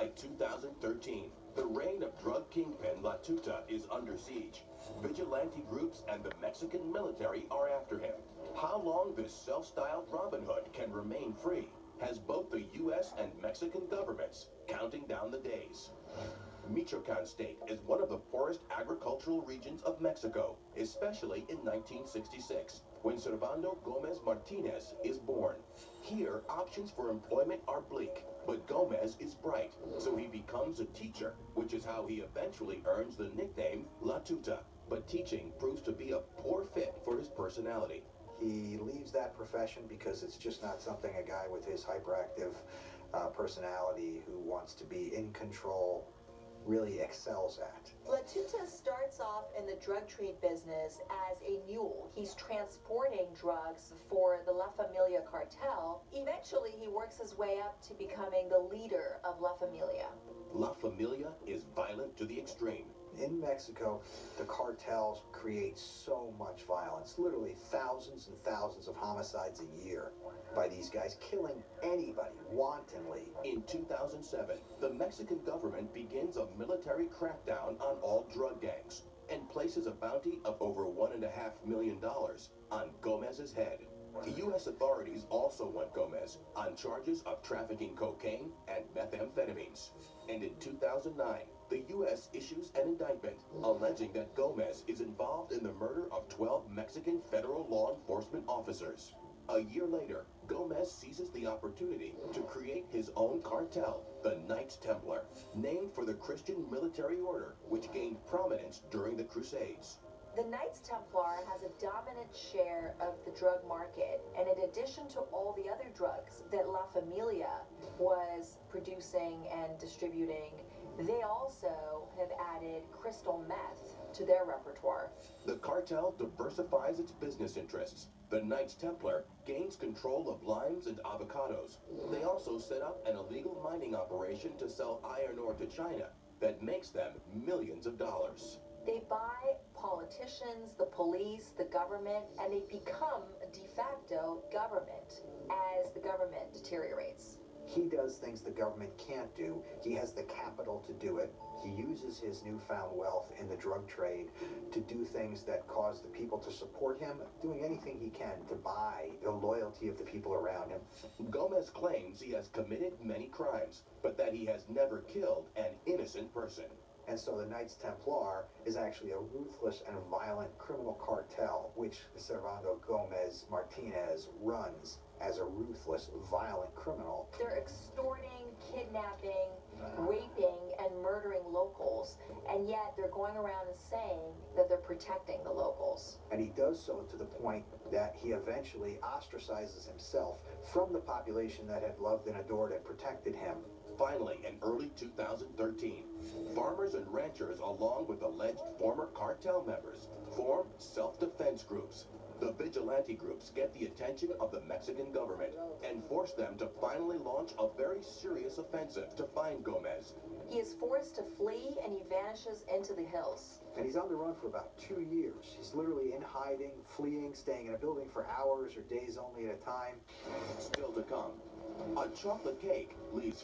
By 2013, the reign of drug kingpin La Tuta is under siege. Vigilante groups and the Mexican military are after him. How long this self-styled Robin Hood can remain free has both the U.S. and Mexican governments counting down the days. Michoacan state is one of the poorest agricultural regions of Mexico, especially in 1966, when Servando Gomez Martinez is born. Here, options for employment are bleak, but Gomez is bright, so he becomes a teacher, which is how he eventually earns the nickname La Tuta. But teaching proves to be a poor fit for his personality. He leaves that profession because it's just not something a guy with his hyperactive personality who wants to be in control really excels at. La Tuta starts off in the drug trade business as a mule. He's transporting drugs for the La Familia cartel. Eventually, he works his way up to becoming the leader of La Familia. La Familia is violent to the extreme. In Mexico, the cartels create so much violence, literally thousands and thousands of homicides a year by these guys, killing anybody wantonly. In 2007, the Mexican government begins a military crackdown on all drug gangs and places a bounty of over $1.5 million on Gomez's head. The U.S. authorities also want Gomez on charges of trafficking cocaine and methamphetamines. And in 2009, the U.S. issues an indictment alleging that Gomez is involved in the murder of 12 Mexican federal law enforcement officers. A year later, Gomez seizes the opportunity to create his own cartel, the Knights Templar, named for the Christian military order which gained prominence during the Crusades. The Knights Templar has a dominant share of the drug market, and in addition to all the other drugs that La Familia was producing and distributing, they also have added crystal meth to their repertoire. The cartel diversifies its business interests. The Knights Templar gains control of limes and avocados. They also set up an illegal mining operation to sell iron ore to China that makes them millions of dollars. They buy politicians, the police, the government, and they become a de facto government as the government deteriorates. He does things the government can't do. He has the capital to do it. He uses his newfound wealth in the drug trade to do things that cause the people to support him, doing anything he can to buy the loyalty of the people around him. Gomez claims he has committed many crimes, but that he has never killed an innocent person. And so the Knights Templar is actually a ruthless and violent criminal cartel, which Servando Gomez Martinez runs as a ruthless, violent criminal. They're extorting, kidnapping, raping, and murdering locals, and yet they're going around and saying that they're protecting the locals. And he does so to the point that he eventually ostracizes himself from the population that had loved and adored and protected him. Finally, in early 2013, farmers and ranchers, along with alleged former cartel members, form self-defense groups. The vigilante groups get the attention of the Mexican government and force them to finally launch a very serious offensive to find Gomez. He is forced to flee and he vanishes into the hills. And he's on the run for about 2 years. He's literally in hiding, fleeing, staying in a building for hours or days only at a time. Still to come, a chocolate cake leaves